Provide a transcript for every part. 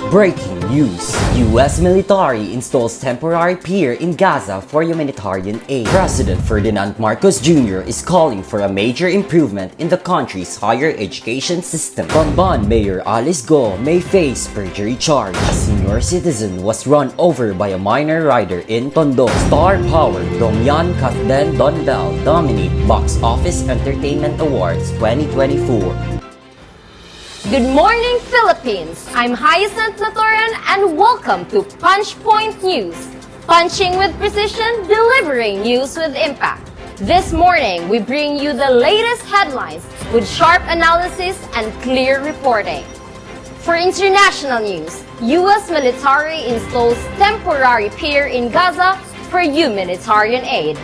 Breaking news. U.S. military installs temporary pier in Gaza for humanitarian aid. President Ferdinand Marcos Jr. is calling for a major improvement in the country's higher education system. Bamban Mayor Alice Go may face perjury charge. A senior citizen was run over by a minor rider in Tondo. Star Power Dongyan Katden Donbel dominate Box Office Entertainment Awards 2024. Good morning, Philippines! I'm Hyacinth Latoran and welcome to Punch Point News. Punching with precision, delivering news with impact. This morning, we bring you the latest headlines with sharp analysis and clear reporting. For international news, U.S. military installs temporary pier in Gaza for humanitarian aid.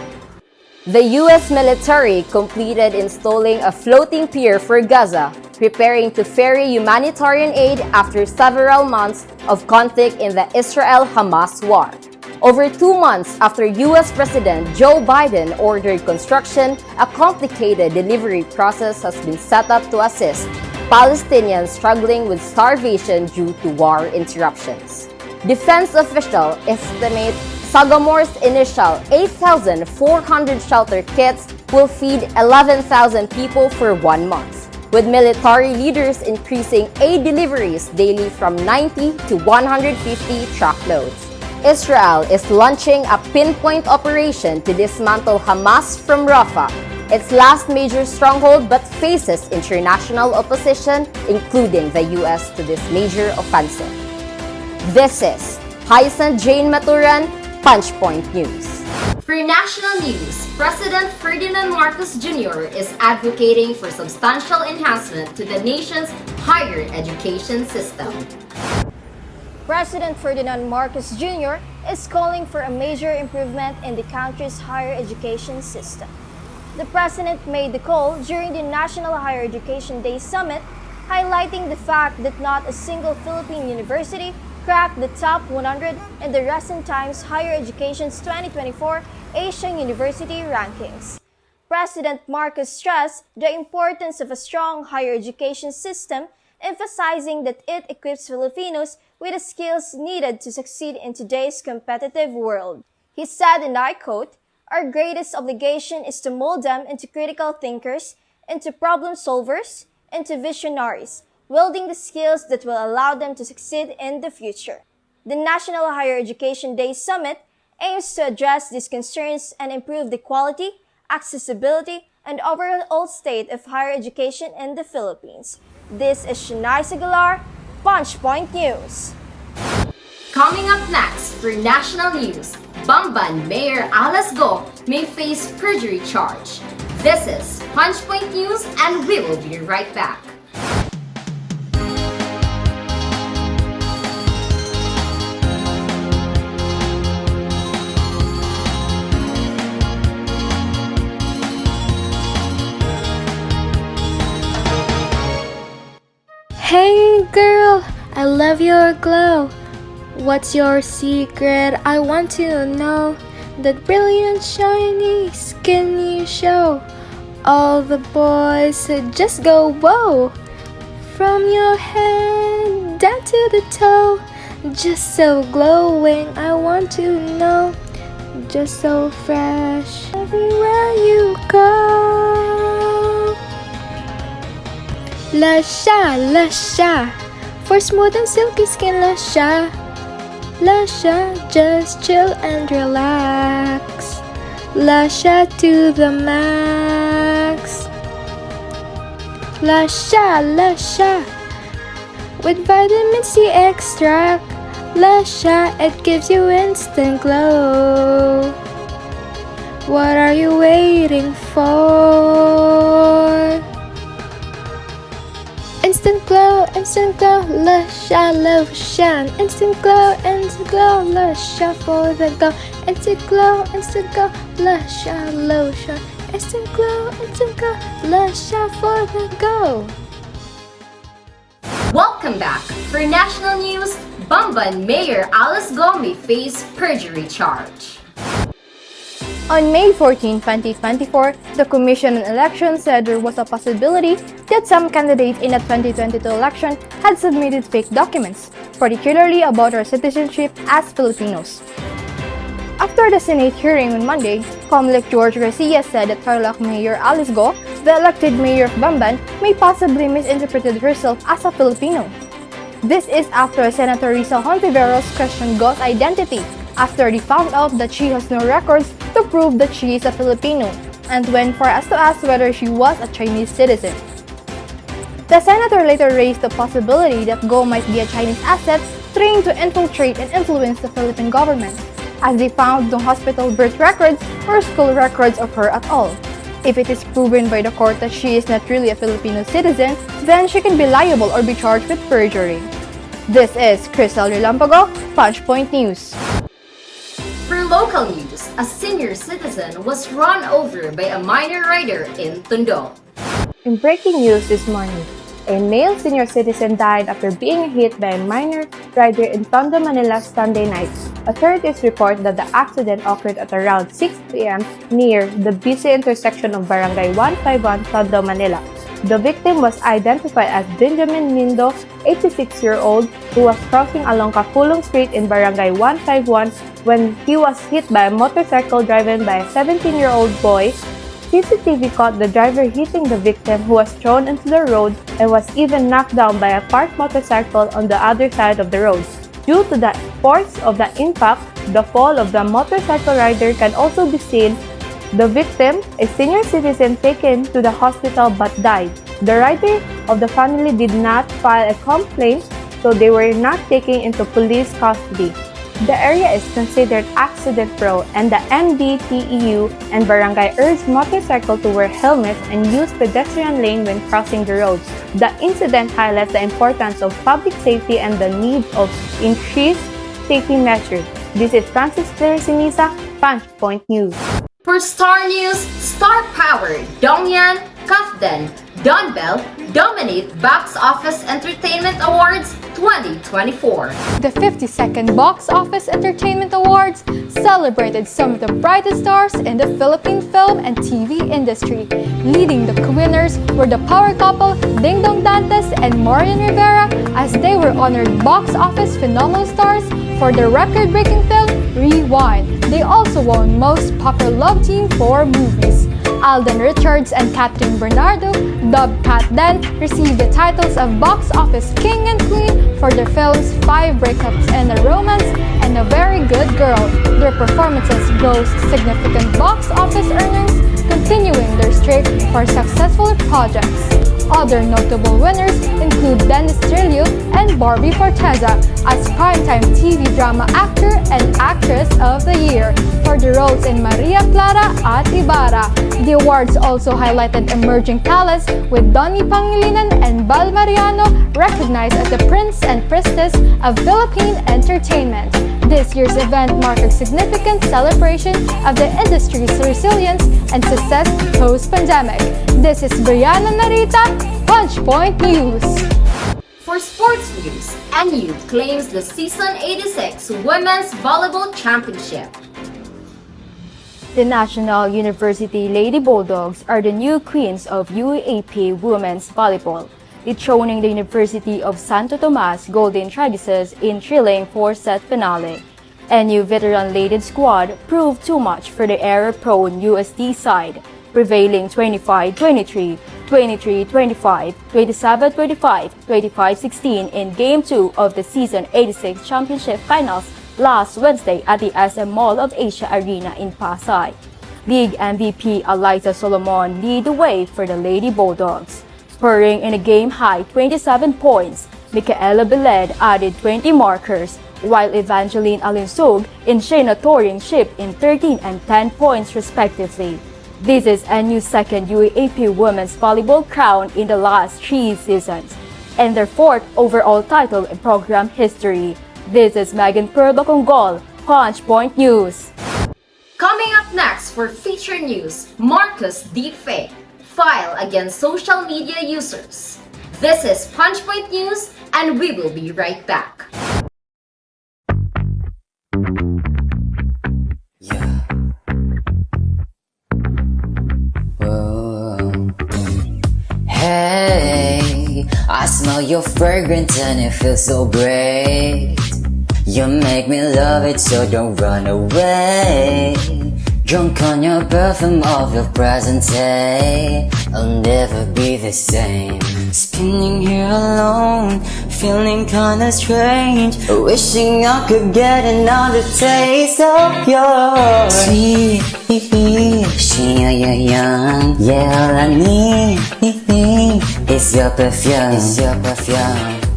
The U.S. military completed installing a floating pier for Gaza, preparing to ferry humanitarian aid after several months of conflict in the Israel-Hamas war. Over 2 months after U.S. President Joe Biden ordered construction, a complicated delivery process has been set up to assist Palestinians struggling with starvation due to war interruptions. Defense officials estimate Sagamore's initial 8,400 shelter kits will feed 11,000 people for 1 month, with military leaders increasing aid deliveries daily from 90 to 150 truckloads. Israel is launching a pinpoint operation to dismantle Hamas from Rafah, its last major stronghold, but faces international opposition, including the U.S., to this major offensive. This is Hyacinth Jane Maturan, Punch Point News. For national news, President Ferdinand Marcos Jr. is advocating for substantial enhancement to the nation's higher education system. President Ferdinand Marcos Jr. is calling for a major improvement in the country's higher education system. The president made the call during the National Higher Education Day Summit, highlighting the fact that not a single Philippine university cracked the top 100 in the recent Times Higher Education's 2024 Asian University Rankings. President Marcos stressed the importance of a strong higher education system, emphasizing that it equips Filipinos with the skills needed to succeed in today's competitive world. He said, and I quote, "Our greatest obligation is to mold them into critical thinkers, into problem solvers, into visionaries, wielding the skills that will allow them to succeed in the future." The National Higher Education Day Summit aims to address these concerns and improve the quality, accessibility, and overall state of higher education in the Philippines. This is Shanai Sagalar, Punch Point News. Coming up next for national news, Bamban Mayor Alice Go may face perjury charge. This is Punch Point News and we will be right back. Hey girl, I love your glow. What's your secret? I want to know. That brilliant shiny skin you show. All the boys just go whoa. From your head down to the toe. Just so glowing, I want to know. Just so fresh everywhere you go. Lasha, Lasha, for smooth and silky skin, Lasha. Lasha, just chill and relax. Lasha to the max. Lasha, Lasha, with vitamin C extract. Lasha, it gives you instant glow. What are you waiting for? Instant glow, Lasha lotion. Instant glow, Lasha for the go. Instant glow, Lasha lotion. Instant glow, Lasha for the go. Welcome back. For national news, Bamban Mayor Alice Go may face perjury charge. On May 14, 2024, the Commission on Elections said there was a possibility that some candidates in the 2022 election had submitted fake documents, particularly about their citizenship as Filipinos. After the Senate hearing on Monday, Comelec George Garcia said that Tarlac Mayor Alice Go, the elected mayor of Bamban, may possibly misinterpreted herself as a Filipino. This is after Senator Risa Hontiveros questioned Go's identity after they found out that she has no records to prove that she is a Filipino, and went for us to ask whether she was a Chinese citizen. The senator later raised the possibility that Go might be a Chinese asset trained to infiltrate and influence the Philippine government, as they found no hospital birth records or school records of her at all. If it is proven by the court that she is not really a Filipino citizen, then she can be liable or be charged with perjury. This is Crystal Relampago, Punchpoint News. For local news, a senior citizen was run over by a minor rider in Tondo. In breaking news this morning, a male senior citizen died after being hit by a minor rider in Tondo, Manila Sunday night. Authorities report that the accident occurred at around 6 p.m. near the busy intersection of Barangay 151, Tondo, Manila. The victim was identified as Benjamin Mindo, 86-year-old, who was crossing along Kapulong Street in Barangay 151 when he was hit by a motorcycle driven by a 17-year-old boy. CCTV caught the driver hitting the victim, who was thrown into the road and was even knocked down by a parked motorcycle on the other side of the road. Due to the force of the impact, the fall of the motorcycle rider can also be seen. The victim, a senior citizen, taken to the hospital but died. The rider of the family did not file a complaint, so they were not taken into police custody. The area is considered accident-prone, and the MDTEU and barangay urge motorcycle to wear helmets and use pedestrian lane when crossing the road. The incident highlights the importance of public safety and the need of increased safety measures. This is Francis Claire Sinisa, Punchpoint News. For Star News, Star Power, Dongyan, Kafden, Donbell dominate Box Office Entertainment Awards 2024. The 52nd Box Office Entertainment Awards celebrated some of the brightest stars in the Philippine film and TV industry. Leading the winners were the power couple Ding Dong Dantes and Marian Rivera, as they were honored Box Office Phenomenal Stars for their record-breaking film Rewind. They also won Most Popular Love Team for movies. Alden Richards and Catherine Bernardo, dubbed Cat Den, received the titles of Box Office King and Queen for their films Five Breakups and a Romance and A Very Good Girl. Their performances grossed significant box office earnings, continuing their streak for successful projects. Other notable winners include Dennis Trillo and Barbie Forteza as Primetime TV Drama Actor and Actress of the Year for the roles in Maria Clara at Ibarra. The awards also highlighted emerging talents, with Donnie Pangilinan and Bal Mariano recognized as the Prince and Priestess of Philippine entertainment. This year's event marked a significant celebration of the industry's resilience and success post-pandemic. This is Brianna Narita, Punchpoint News. For sports news, NU claims the Season 86 Women's Volleyball Championship. The National University Lady Bulldogs are the new queens of UAP Women's Volleyball, dethroning the University of Santo Tomas Golden Tradices in thrilling four-set finale. NU veteran-laden squad proved too much for the error-prone USD side, prevailing 25-23, 23-25, 27-25, 25-16 in Game 2 of the Season 86 Championship Finals last Wednesday at the SM Mall of Asia Arena in Pasay. League MVP Eliza Solomon lead the way for the Lady Bulldogs, scoring in a game-high 27 points. Micaela Beled added 20 markers, while Evangeline Alinsug and Shayna Toring shipped in 13 and 10 points respectively. This is NU's second UAAP Women's Volleyball crown in the last 3 seasons, and their 4th overall title in program history. This is Megan Perbacongol, Punchpoint News. Coming up next for feature news, Marcos deepfake, file against social media users. This is Punchpoint News, and we will be right back. Yeah. you're fragrant and it feels so great. You make me love it, so don't run away. Drunk on your perfume of your presence, hey, I'll never be the same. Spinning here alone, feeling kinda strange, wishing I could get another taste of your sweet, young. Yeah, all I need is your perfume.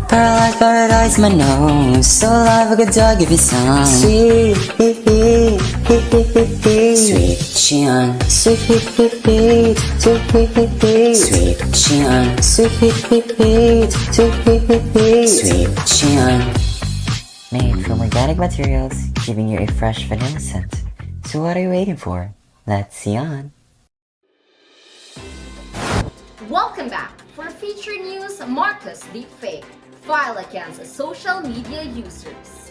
Paradise, my nose. So alive, I could die if it's on. Sweet Cheon. Sweet Cheon. Sweet Cheon. Made from organic materials, giving you a fresh vanilla scent. So what are you waiting for? Let's see on. Welcome back for feature news. Marcos deepfake file against social media users.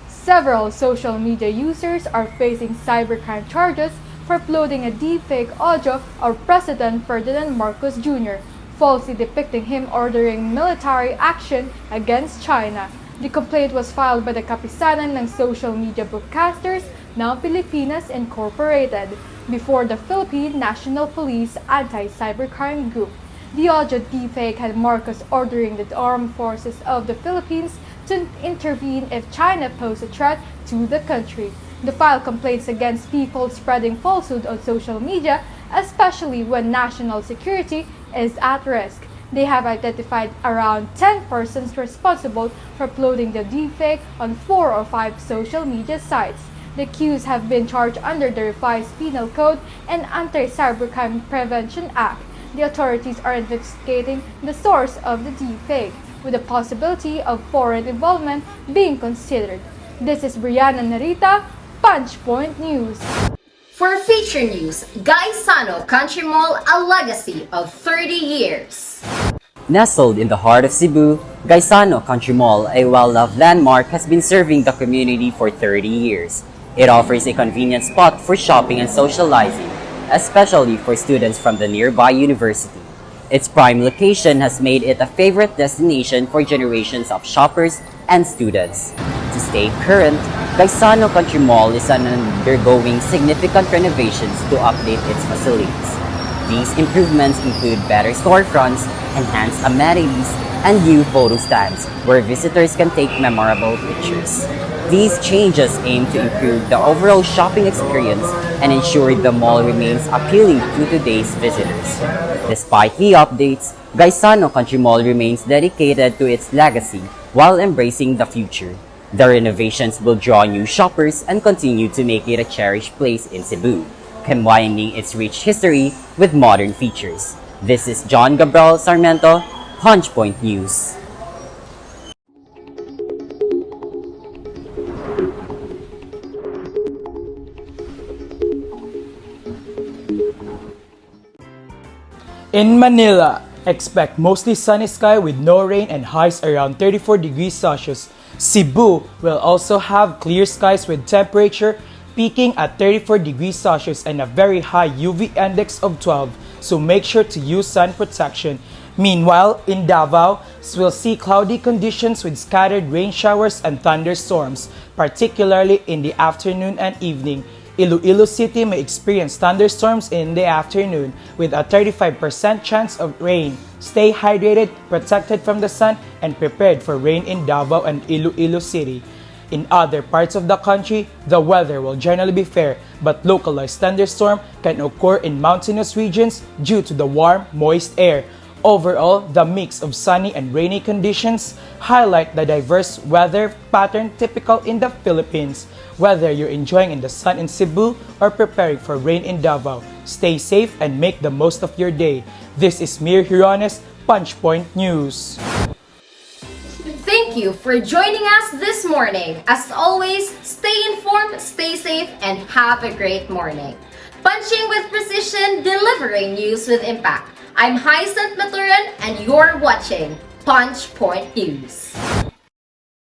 Several social media users are facing cybercrime charges for uploading a deepfake audio of President Ferdinand Marcos Jr., falsely depicting him ordering military action against China. The complaint was filed by the kapisanan ng social media broadcasters ng Pilipinas Incorporated before the Philippine National Police Anti-Cybercrime Group. The audio deepfake had Marcos ordering the armed forces of the Philippines to intervene if China posed a threat to the country. The file complains against people spreading falsehood on social media, especially when national security is at risk. They have identified around 10 persons responsible for uploading the deepfake on 4 or 5 social media sites. The accused have been charged under the revised Penal Code and Anti-Cybercrime Prevention Act. The authorities are investigating the source of the deepfake, with the possibility of foreign involvement being considered. This is Brianna Narita, Punchpoint News. For feature news, Gaisano Country Mall, a legacy of 30 years. Nestled in the heart of Cebu, Gaisano Country Mall, a well-loved landmark, has been serving the community for 30 years. It offers a convenient spot for shopping and socializing, especially for students from the nearby university. Its prime location has made it a favorite destination for generations of shoppers and students. To stay current, Gaisano Country Mall is undergoing significant renovations to update its facilities. These improvements include better storefronts, enhanced amenities, and new photo stands where visitors can take memorable pictures. These changes aim to improve the overall shopping experience and ensure the mall remains appealing to today's visitors. Despite the updates, Gaisano Country Mall remains dedicated to its legacy while embracing the future. The renovations will draw new shoppers and continue to make it a cherished place in Cebu, combining its rich history with modern features. This is John Gabriel Sarmiento, Punchpoint News. In Manila, expect mostly sunny sky with no rain and highs around 34 degrees Celsius. Cebu will also have clear skies with temperature peaking at 34 degrees Celsius and a very high UV index of 12, so make sure to use sun protection. Meanwhile, in Davao, we'll see cloudy conditions with scattered rain showers and thunderstorms, particularly in the afternoon and evening. Iloilo City may experience thunderstorms in the afternoon with a 35% chance of rain. Stay hydrated, protected from the sun, and prepared for rain in Davao and Iloilo City. In other parts of the country, the weather will generally be fair, but localized thunderstorm can occur in mountainous regions due to the warm, moist air. Overall, the mix of sunny and rainy conditions highlight the diverse weather pattern typical in the Philippines. Whether you're enjoying in the sun in Cebu or preparing for rain in Davao, stay safe and make the most of your day. This is Mir Hirones, Punchpoint News. Thank you for joining us this morning. As always, stay informed, stay safe, and have a great morning. Punching with precision, delivering news with impact. I'm Hyacinth Maturan, and you're watching Punchpoint News.